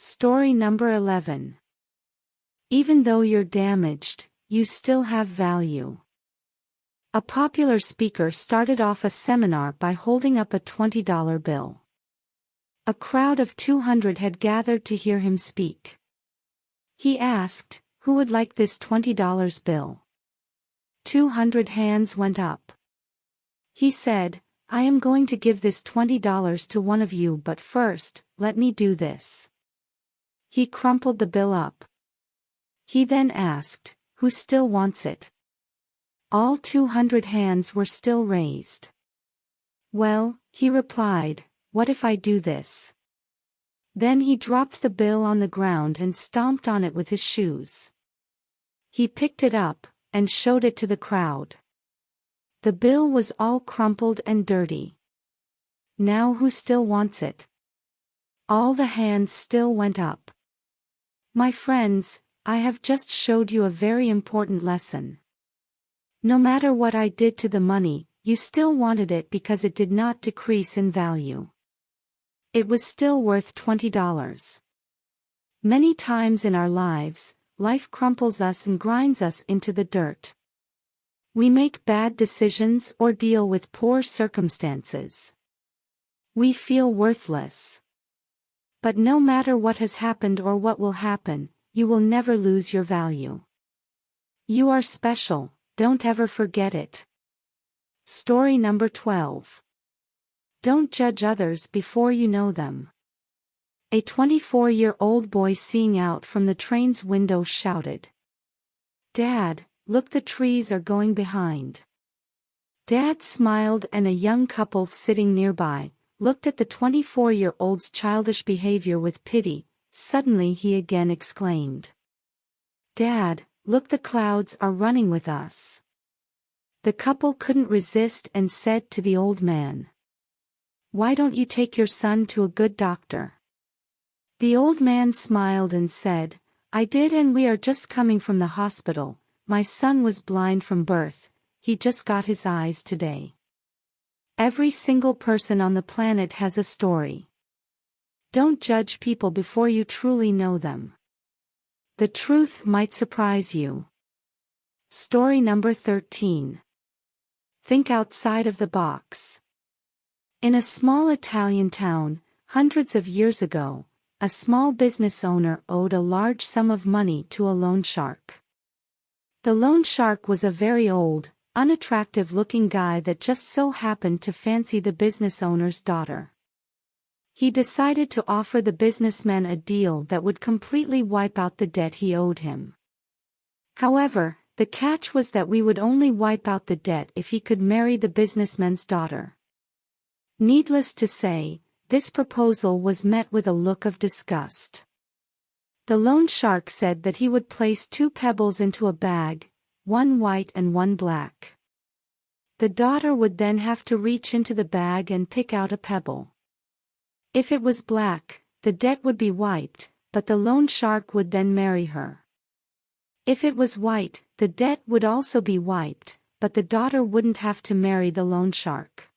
Story number 11. Even though you're damaged, you still have value. A popular speaker started off a seminar by holding up a $20 bill. A crowd of 200 had gathered to hear him speak. He asked, "Who would like this $20 bill?" 200 hands went up. He said, "I am going to give this $20 to one of you, but first, let me do this." He crumpled the bill up. He then asked, "Who still wants it?" All 200 hands were still raised. "Well," he replied, "what if I do this?" Then he dropped the bill on the ground and stomped on it with his shoes. He picked it up and showed it to the crowd. The bill was all crumpled and dirty. "Now who still wants it?" All the hands still went up. My friends, I have just showed you a very important lesson. No matter what I did to the money, you still wanted it because it did not decrease in value. It was still worth $20. Many times in our lives, life crumples us and grinds us into the dirt. We make bad decisions or deal with poor circumstances. We feel worthless. But no matter what has happened or what will happen, you will never lose your value. You are special, don't ever forget it. Story number 12. Don't judge others before you know them. A 24-year-old boy seeing out from the train's window shouted, "Dad, look, the trees are going behind." Dad smiled, and a young couple sitting nearby looked at the 24-year-old's childish behavior with pity. Suddenly he again exclaimed, "Dad, look, the clouds are running with us." The couple couldn't resist and said to the old man, "Why don't you take your son to a good doctor?" The old man smiled and said, "I did, and we are just coming from the hospital. My son was blind from birth, he just got his eyes today." Every single person on the planet has a story. Don't judge people before you truly know them. The truth might surprise you. Story number 13. Think outside of the box. In a small Italian town, hundreds of years ago, a small business owner owed a large sum of money to a loan shark. The loan shark was a very old, unattractive-looking guy that just so happened to fancy the business owner's daughter. He decided to offer the businessman a deal that would completely wipe out the debt he owed him. However, the catch was that we would only wipe out the debt if he could marry the businessman's daughter. Needless to say, this proposal was met with a look of disgust. The loan shark said that he would place 2 pebbles into a bag, one white and one black. The daughter would then have to reach into the bag and pick out a pebble. If it was black, the debt would be wiped, but the loan shark would then marry her. If it was white, the debt would also be wiped, but the daughter wouldn't have to marry the loan shark.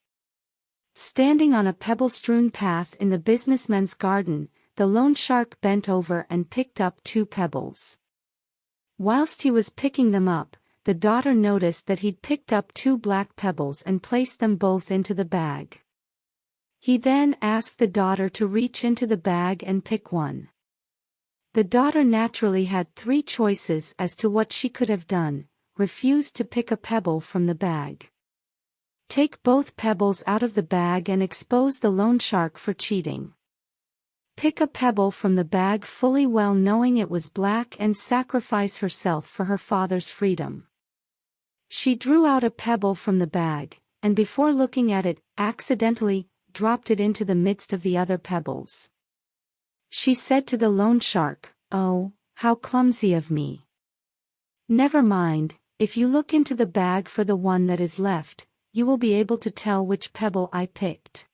Standing on a pebble-strewn path in the businessman's garden, the loan shark bent over and picked up 2 pebbles. Whilst he was picking them up, the daughter noticed that he'd picked up 2 black pebbles and placed them both into the bag. He then asked the daughter to reach into the bag and pick one. The daughter naturally had 3 choices as to what she could have done: refuse to pick a pebble from the bag, take both pebbles out of the bag and expose the loan shark for cheating, pick a pebble from the bag fully well knowing it was black and sacrifice herself for her father's freedom. She drew out a pebble from the bag, and before looking at it, accidentally dropped it into the midst of the other pebbles. She said to the loan shark, "Oh, how clumsy of me. Never mind, if you look into the bag for the one that is left, you will be able to tell which pebble I picked."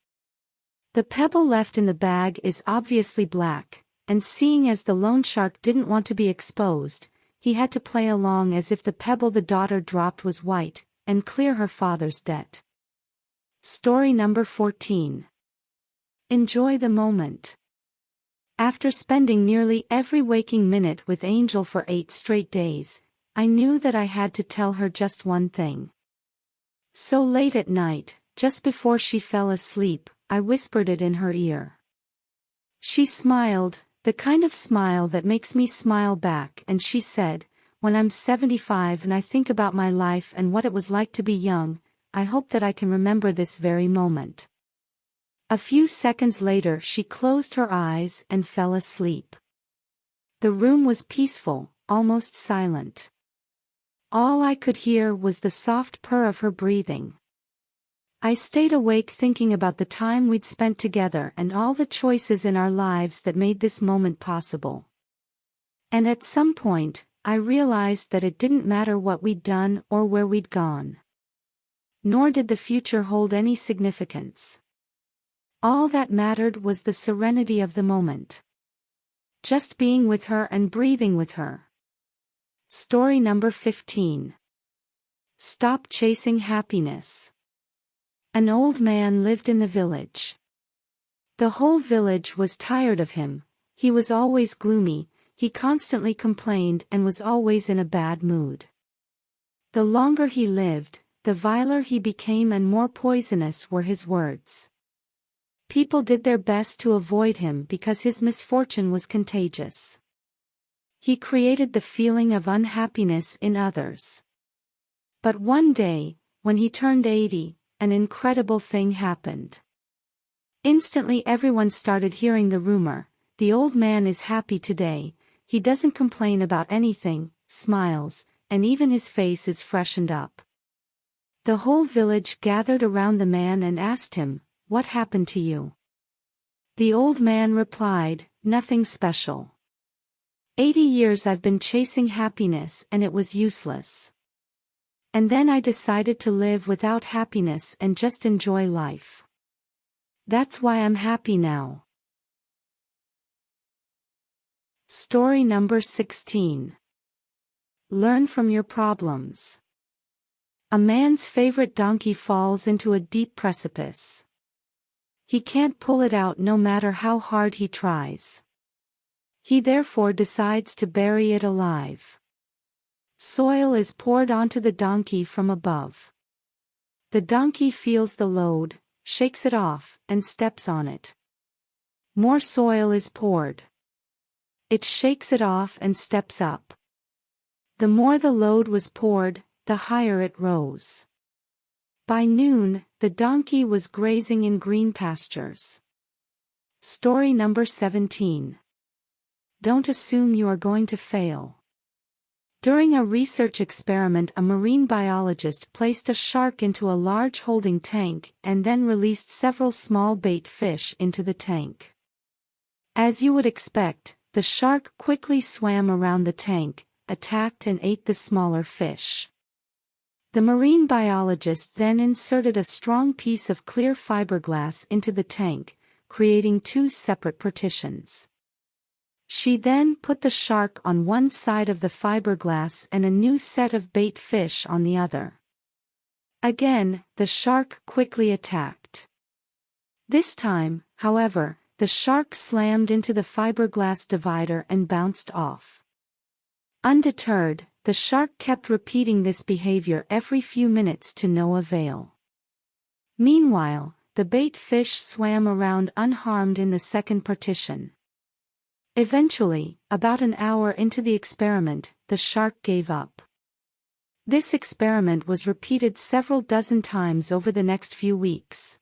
The pebble left in the bag is obviously black, and seeing as the loan shark didn't want to be exposed, he had to play along as if the pebble the daughter dropped was white, and clear her father's debt. Story number 14. Enjoy the moment. After spending nearly every waking minute with Angel for 8 straight days, I knew that I had to tell her just one thing. So late at night, just before she fell asleep, I whispered it in her ear. She smiled, the kind of smile that makes me smile back, and she said, "When I'm 75 and I think about my life and what it was like to be young, I hope that I can remember this very moment." A few seconds later she closed her eyes and fell asleep. The room was peaceful, almost silent. All I could hear was the soft purr of her breathing. I stayed awake thinking about the time we'd spent together and all the choices in our lives that made this moment possible. And at some point, I realized that it didn't matter what we'd done or where we'd gone. Nor did the future hold any significance. All that mattered was the serenity of the moment. Just being with her and breathing with her. Story number 15. Stop chasing happiness. An old man lived in the village. The whole village was tired of him. He was always gloomy, he constantly complained and was always in a bad mood. The longer he lived, the viler he became and more poisonous were his words. People did their best to avoid him because his misfortune was contagious. He created the feeling of unhappiness in others. But one day, when he turned 80, an incredible thing happened. Instantly everyone started hearing the rumor, "The old man is happy today, he doesn't complain about anything, smiles, and even his face is freshened up." The whole village gathered around the man and asked him, "What happened to you?" The old man replied, "Nothing special. 80 years I've been chasing happiness and it was useless. And then I decided to live without happiness and just enjoy life. That's why I'm happy now." Story number 16. Learn from your problems. A man's favorite donkey falls into a deep precipice. He can't pull it out no matter how hard he tries. He therefore decides to bury it alive. Soil is poured onto the donkey from above. The donkey feels the load, shakes it off, and steps on it. More soil is poured. It shakes it off and steps up. The more the load was poured, the higher it rose. By noon, the donkey was grazing in green pastures. Story number 17. Don't assume you are going to fail. During a research experiment, a marine biologist placed a shark into a large holding tank and then released several small bait fish into the tank. As you would expect, the shark quickly swam around the tank, attacked and ate the smaller fish. The marine biologist then inserted a strong piece of clear fiberglass into the tank, creating 2 separate partitions. She then put the shark on one side of the fiberglass and a new set of bait fish on the other. Again, the shark quickly attacked. This time, however, the shark slammed into the fiberglass divider and bounced off. Undeterred, the shark kept repeating this behavior every few minutes to no avail. Meanwhile, the bait fish swam around unharmed in the second partition. Eventually, about an hour into the experiment, the shark gave up. This experiment was repeated several dozen times over the next few weeks.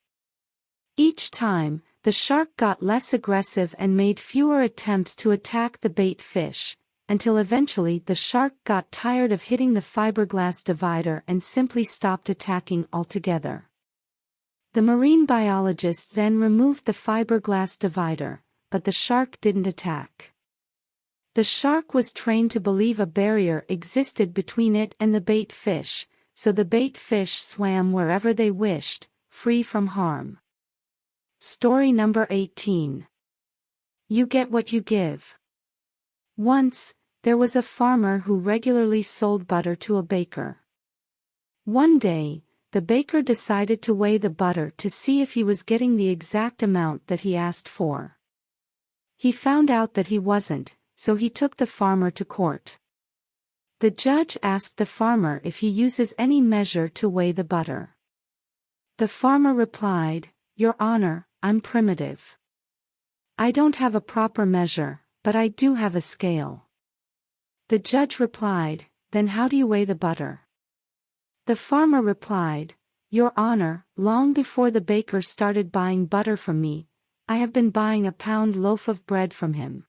Each time, the shark got less aggressive and made fewer attempts to attack the bait fish, until eventually the shark got tired of hitting the fiberglass divider and simply stopped attacking altogether. The marine biologist then removed the fiberglass divider, but the shark didn't attack. The shark was trained to believe a barrier existed between it and the bait fish, so the bait fish swam wherever they wished, free from harm. Story number 18. You get what you give. Once, there was a farmer who regularly sold butter to a baker. One day, the baker decided to weigh the butter to see if he was getting the exact amount that he asked for. He found out that he wasn't, so he took the farmer to court. The judge asked the farmer if he uses any measure to weigh the butter. The farmer replied, "Your Honor, I'm primitive. I don't have a proper measure, but I do have a scale." The judge replied, "Then how do you weigh the butter?" The farmer replied, "Your Honor, long before the baker started buying butter from me, I have been buying a pound loaf of bread from him.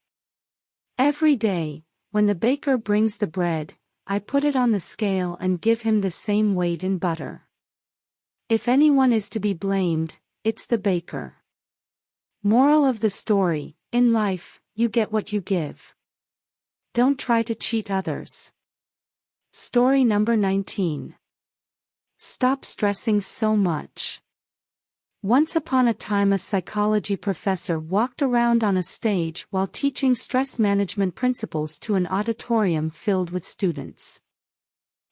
Every day, when the baker brings the bread, I put it on the scale and give him the same weight in butter. If anyone is to be blamed, it's the baker." Moral of the story: in life, you get what you give. Don't try to cheat others. Story number 19. Stop stressing so much. Once upon a time, a psychology professor walked around on a stage while teaching stress management principles to an auditorium filled with students.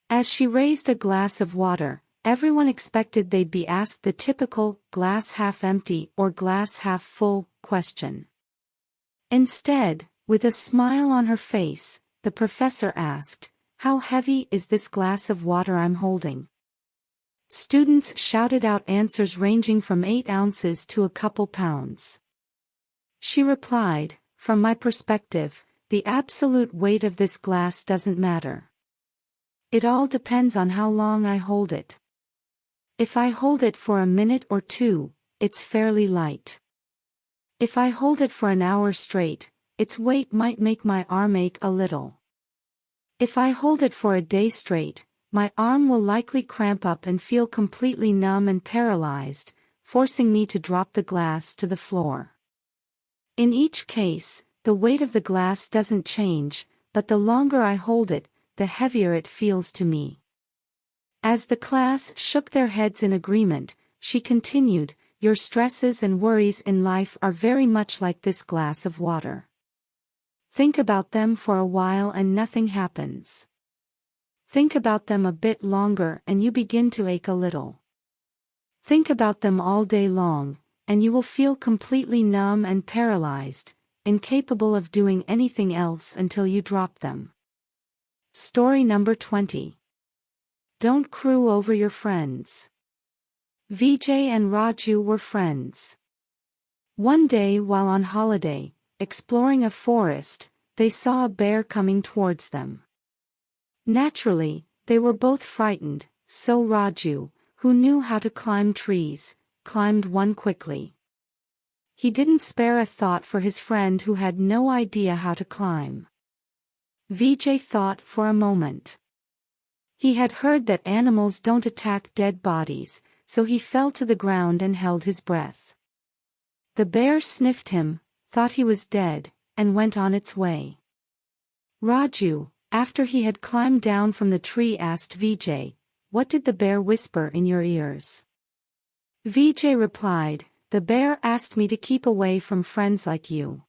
As she raised a glass of water, everyone expected they'd be asked the typical glass half empty or glass half full question. Instead, with a smile on her face, the professor asked, "How heavy is this glass of water I'm holding?" Students shouted out answers ranging from 8 ounces to a couple pounds. She replied, "From my perspective, the absolute weight of this glass doesn't matter. It all depends on how long I hold it. If I hold it for a minute or two, it's fairly light. If I hold it for an hour straight, its weight might make my arm ache a little. If I hold it for a day straight, my arm will likely cramp up and feel completely numb and paralyzed, forcing me to drop the glass to the floor. In each case, the weight of the glass doesn't change, but the longer I hold it, the heavier it feels to me." As the class shook their heads in agreement, she continued, "Your stresses and worries in life are very much like this glass of water. Think about them for a while and nothing happens. Think about them a bit longer and you begin to ache a little. Think about them all day long, and you will feel completely numb and paralyzed, incapable of doing anything else until you drop them." Story number 20. Don't crew over your friends. Vijay and Raju were friends. One day while on holiday, exploring a forest, they saw a bear coming towards them. Naturally, they were both frightened, so Raju, who knew how to climb trees, climbed one quickly. He didn't spare a thought for his friend who had no idea how to climb. Vijay thought for a moment. He had heard that animals don't attack dead bodies, so he fell to the ground and held his breath. The bear sniffed him, thought he was dead, and went on its way. Raju, after he had climbed down from the tree, asked Vijay, "What did the bear whisper in your ears?" Vijay replied, "The bear asked me to keep away from friends like you."